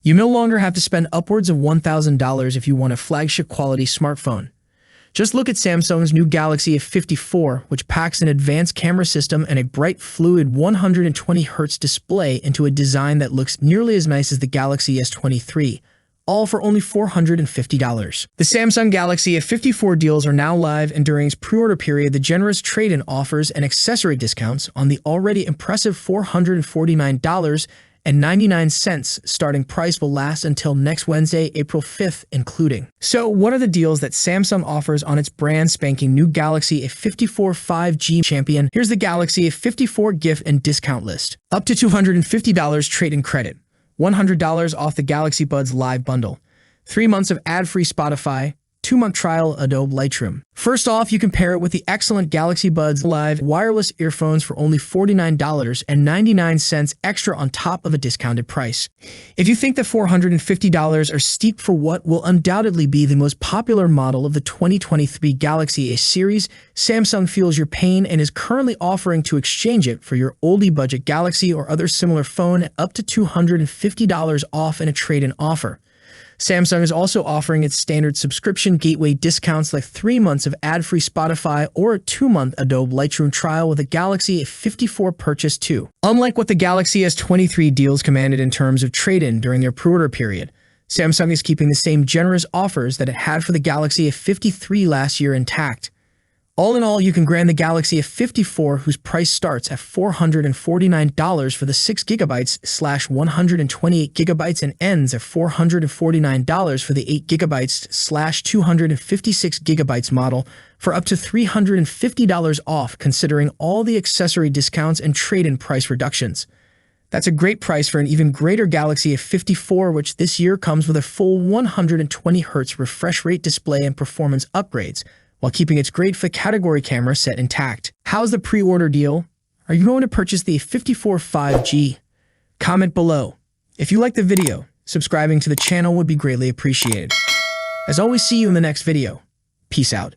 You no longer have to spend upwards of $1,000 if you want a flagship quality smartphone. Just look at Samsung's new Galaxy A54, which packs an advanced camera system and a bright, fluid 120Hz display into a design that looks nearly as nice as the Galaxy S23, all for only $450. The Samsung Galaxy A54 deals are now live, and during its pre-order period, the generous trade-in offers and accessory discounts on the already impressive $449.99 starting price will last until next Wednesday, April 5th, including. So what are the deals that Samsung offers on its brand spanking new Galaxy A54 5G champion? Here's the Galaxy A54 gift and discount list. Up to $250 trade-in credit. $100 off the Galaxy Buds Live bundle. 3 months of ad-free Spotify. 2-month trial Adobe Lightroom. First off, you can pair it with the excellent Galaxy Buds Live wireless earphones for only $49.99 extra on top of a discounted price. If you think that $450 are steep for what will undoubtedly be the most popular model of the 2023 Galaxy A series, Samsung feels your pain and is currently offering to exchange it for your oldie budget Galaxy or other similar phone at up to $250 off in a trade-in offer. Samsung is also offering its standard subscription gateway discounts like 3 months of ad-free Spotify or a 2-month Adobe Lightroom trial with a Galaxy A54 purchase too. Unlike what the Galaxy S23 deals commanded in terms of trade-in during their pre-order period, Samsung is keeping the same generous offers that it had for the Galaxy A53 last year intact. All in all, you can grab the Galaxy A54, whose price starts at $449 for the 6GB/128GB and ends at $449 for the 8GB/256GB model, for up to $350 off considering all the accessory discounts and trade-in price reductions. That's a great price for an even greater Galaxy A54, which this year comes with a full 120Hz refresh rate display and performance upgrades, while keeping its great category camera set intact. How's the pre-order deal? Are you going to purchase the A54 5G? Comment below. If you liked the video, subscribing to the channel would be greatly appreciated. As always, see you in the next video. Peace out.